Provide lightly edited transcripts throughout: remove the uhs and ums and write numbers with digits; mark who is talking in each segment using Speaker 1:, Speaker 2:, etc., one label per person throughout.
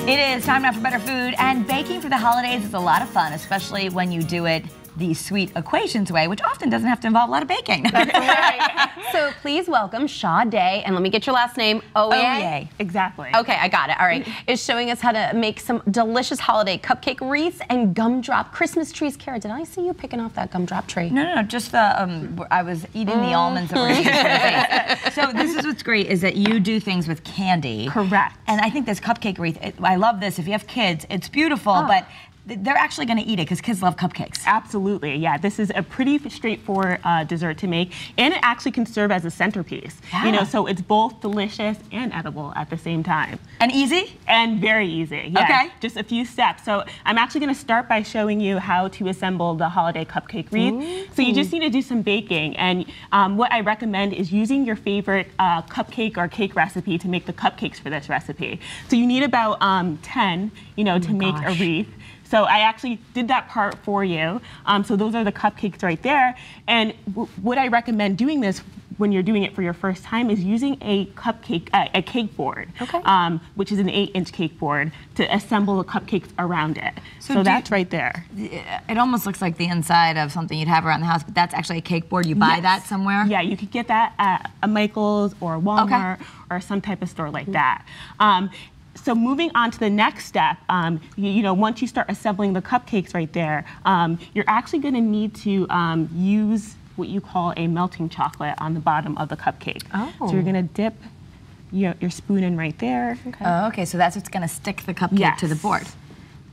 Speaker 1: It is time now for better food, and baking for the holidays is a lot of fun, especially when you do it the sweet equations way, which often doesn't have to involve a lot of baking.
Speaker 2: That's right. So please welcome Sade, and let me get your last name, Owoye.
Speaker 3: Exactly.
Speaker 2: Okay, I got it. All right. Is showing us how to make some delicious holiday cupcake wreaths and gumdrop Christmas trees. Kara, did I see you picking off that gumdrop tree?
Speaker 1: No, just the, I was eating the almonds that were used for the base. So this is what's great, is that you do things with candy.
Speaker 3: Correct.
Speaker 1: And I think this cupcake wreath, I love this. If you have kids, it's beautiful, but they're actually going to eat it because kids love cupcakes.
Speaker 3: Absolutely, yeah. This is a pretty straightforward dessert to make, and it actually can serve as a centerpiece.
Speaker 1: Yeah.
Speaker 3: You know, so it's both delicious and edible at the same time.
Speaker 1: And easy?
Speaker 3: And very easy. Yeah.
Speaker 1: Okay.
Speaker 3: Just a few steps. So I'm actually going to start by showing you how to assemble the holiday cupcake wreath.
Speaker 1: Ooh.
Speaker 3: So you just need to do some baking, and what I recommend is using your favorite cupcake or cake recipe to make the cupcakes for this recipe. So you need about 10, you know, to make a wreath. So I actually did that part for you. So those are the cupcakes right there. And what I recommend doing this when you're doing it for your first time is using a cupcake, a cake board, which is an 8-inch cake board, to assemble the cupcakes around it. So that's right there.
Speaker 1: It almost looks like the inside of something you'd have around the house, but that's actually a cake board. You buy that somewhere?
Speaker 3: Yeah, you could get that at a Michael's or a Walmart or some type of store like that. So moving on to the next step, you know, once you start assembling the cupcakes right there, you're actually going to need to use what you call a melting chocolate on the bottom of the cupcake. So you're going to dip your spoon in right there.
Speaker 1: Oh, okay, so that's what's going to stick the cupcake to the board.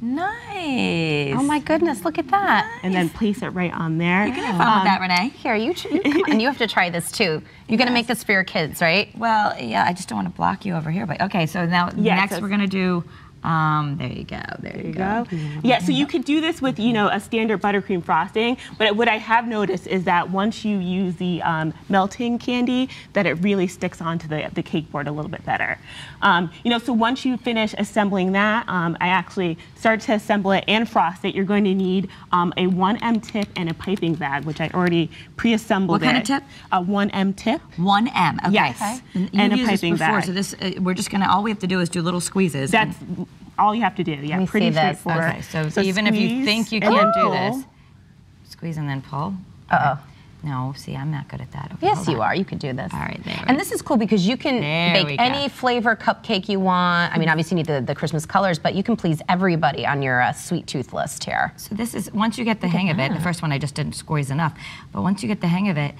Speaker 1: Nice.
Speaker 2: Oh my goodness, look at that.
Speaker 3: Nice. And then place it right on there.
Speaker 1: You can have fun with that, Renee.
Speaker 2: Here, you come on, you have to try this too. You're gonna make this for your kids, right?
Speaker 1: Well, yeah, I just don't want to block you over here, but okay, so now next we're gonna do, there you go, there you go.
Speaker 3: Yeah, so you could do this with, you know, a standard buttercream frosting, but what I have noticed is that once you use the melting candy, that it really sticks onto the cake board a little bit better. You know, so once you finish assembling that, I actually started to assemble it and frost it. You're going to need a 1M tip and a piping bag, which I already pre-assembled.
Speaker 1: What kind of tip?
Speaker 3: A 1M tip.
Speaker 1: 1M, okay.
Speaker 3: Yes,
Speaker 1: and a piping bag. So this, we're just gonna, all we have to do is do little squeezes.
Speaker 3: That's all you have to do, yeah, pretty straightforward.
Speaker 1: Okay, so even if you think you can't do this, squeeze and then pull.
Speaker 2: Uh-oh.
Speaker 1: No, see, I'm not good at that. Okay,
Speaker 2: yes, you are. You could do this.
Speaker 1: All right, there.
Speaker 2: And this is cool because you can bake any flavor cupcake you want. I mean, obviously you need the Christmas colors, but you can please everybody on your sweet tooth list here.
Speaker 1: So this is, once you get the hang of it, the first one I just didn't squeeze enough, but once you get the hang of it,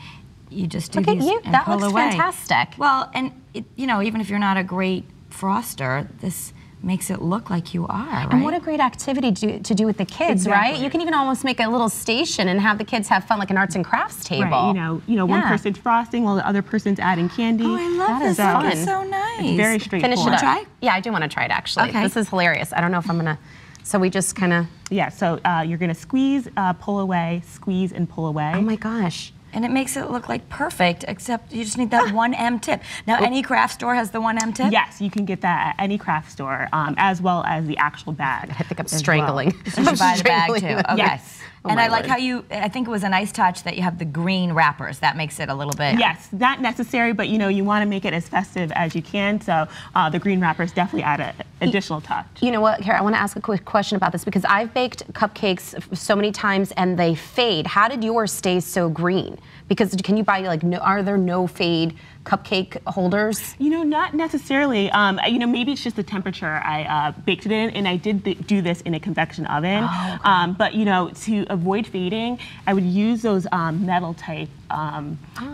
Speaker 1: you just do these and
Speaker 2: that
Speaker 1: pull
Speaker 2: looks
Speaker 1: away.
Speaker 2: fantastic.
Speaker 1: Well, and you know, even if you're not a great froster, this makes it look like you are, right?
Speaker 2: And what a great activity to do with the kids, right? You can even almost make a little station and have the kids have fun, like an arts and crafts table.
Speaker 3: Right, you know, one person's frosting while the other person's adding candy.
Speaker 1: Oh, I love this.
Speaker 2: That
Speaker 1: is so nice.
Speaker 3: It's very straightforward.
Speaker 2: Finish it up.
Speaker 1: Try?
Speaker 2: Yeah, I do want to try it actually.
Speaker 1: Okay.
Speaker 2: This is hilarious. I don't know if I'm gonna. So we just kind of.
Speaker 3: Yeah. So you're gonna squeeze, pull away, squeeze, and pull away.
Speaker 2: Oh my gosh.
Speaker 1: And it makes it look like perfect, except you just need that 1M tip. Now, any craft store has the 1M tip?
Speaker 3: Yes, you can get that at any craft store, as well as the actual bag.
Speaker 2: I think I'm strangling.
Speaker 1: Well. So you should buy the bag too. Okay.
Speaker 3: Yes.
Speaker 1: And I like how you, I think it was a nice touch that you have the green wrappers. That makes it a little bit.
Speaker 3: Yes, not necessary, but you know, you want to make it as festive as you can, so the green wrappers definitely add an additional touch.
Speaker 2: You know what, Kara, I want to ask a quick question about this because I've baked cupcakes so many times and they fade. How did yours stay so green? Because can you buy, like, are there no fade cupcake holders?
Speaker 3: You know, not necessarily. You know, maybe it's just the temperature I baked it in, and I did do this in a convection oven. Oh, okay. But you know, to avoid fading, I would use those metal type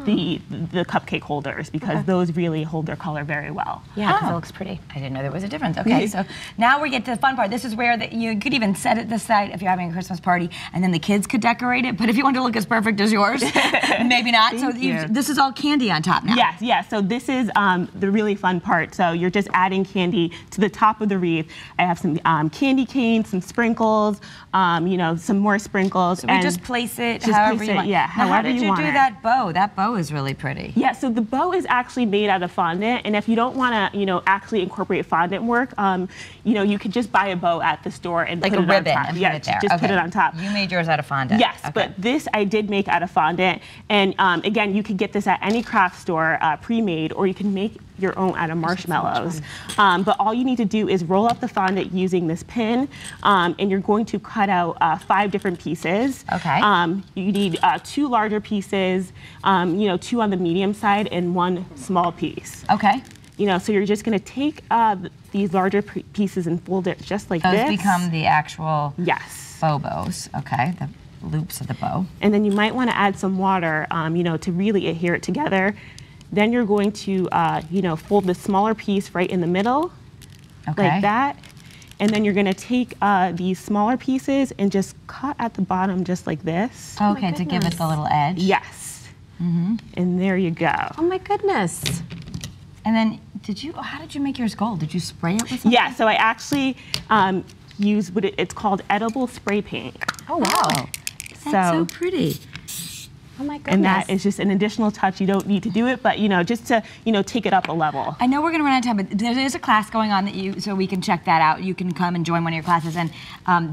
Speaker 3: the cupcake holders because those really hold their color very well.
Speaker 2: Yeah, because it looks pretty.
Speaker 1: I didn't know there was a difference. Okay, so now we get to the fun part. This is where you could even set it this side if you're having a Christmas party, and then the kids could decorate it. But if you want to look as perfect as yours, maybe not. So this is all candy on top now.
Speaker 3: Yes, yes. So this is the really fun part. So you're just adding candy to the top of the wreath. I have some candy canes, some sprinkles, you know, some more sprinkles.
Speaker 1: So we just place it
Speaker 3: however you want. Yeah,
Speaker 1: now,
Speaker 3: however you want.
Speaker 1: How did you do that that bow. That bow is really pretty.
Speaker 3: Yeah, so the bow is actually made out of fondant, and if you don't want to, actually incorporate fondant work, you could just buy a bow at the store and
Speaker 1: like
Speaker 3: put
Speaker 1: a
Speaker 3: it
Speaker 1: ribbon
Speaker 3: on top.
Speaker 1: and
Speaker 3: Yeah,
Speaker 1: put it there.
Speaker 3: just put it on top.
Speaker 1: You made yours out of fondant.
Speaker 3: Yes,
Speaker 1: okay.
Speaker 3: but this I did make out of fondant, and again, you could get this at any craft store pre-made, or you can make your own out of marshmallows. But all you need to do is roll up the fondant using this pin, and you're going to cut out 5 different pieces.
Speaker 1: Okay.
Speaker 3: You need 2 larger pieces, 2 on the medium side, and 1 small piece.
Speaker 1: Okay.
Speaker 3: So you're just going to take these larger pieces and fold it just like this.
Speaker 1: Those become the actual bows. Okay, the loops of the bow.
Speaker 3: And then you might want to add some water, to really adhere it together. Then you're going to, fold the smaller piece right in the middle, like that. And then you're going to take these smaller pieces and just cut at the bottom just like this.
Speaker 1: Okay, to give it the little edge.
Speaker 3: Yes. And there you go.
Speaker 2: Oh my goodness.
Speaker 1: And then, how did you make yours gold? Did you spray it with something?
Speaker 3: Yeah, so I actually use it's called edible spray paint.
Speaker 1: Oh, wow. That's so pretty.
Speaker 2: Oh my goodness.
Speaker 3: And that is just an additional touch. You don't need to do it, but just to take it up a level.
Speaker 1: I know we're going to run out of time, but there is a class going on so we can check that out. You can come and join one of your classes. And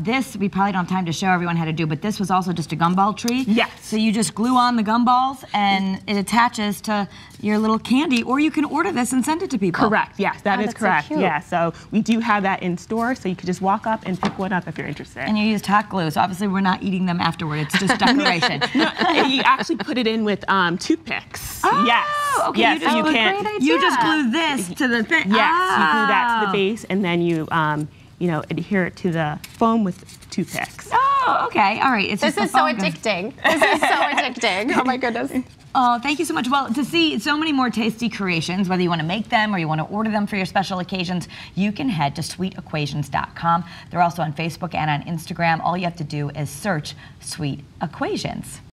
Speaker 1: this, we probably don't have time to show everyone how to do, but this was also just a gumball tree.
Speaker 3: Yes.
Speaker 1: So you just glue on the gumballs and it attaches to your little candy, or you can order this and send it to people.
Speaker 3: Correct. Yes, that is correct.
Speaker 2: So cute.
Speaker 3: Yeah. So we do have that in store, so you could just walk up and pick one up if you're interested.
Speaker 1: And you used hot glue, so obviously we're not eating them afterward. It's just decoration.
Speaker 3: You actually put it in with toothpicks.
Speaker 1: Oh,
Speaker 3: yes.
Speaker 1: Okay.
Speaker 3: Yes,
Speaker 1: You just,
Speaker 2: great idea.
Speaker 1: you just glue this to the thing.
Speaker 3: Yes, you glue that to the base, and then you adhere it to the foam with toothpicks.
Speaker 1: Oh, okay. All right.
Speaker 2: This is so addicting. This is so addicting. Oh my goodness.
Speaker 1: Oh, thank you so much. Well, to see so many more tasty creations, whether you want to make them or you want to order them for your special occasions, you can head to sweetequations.com. They're also on Facebook and on Instagram. All you have to do is search Sweet Equations.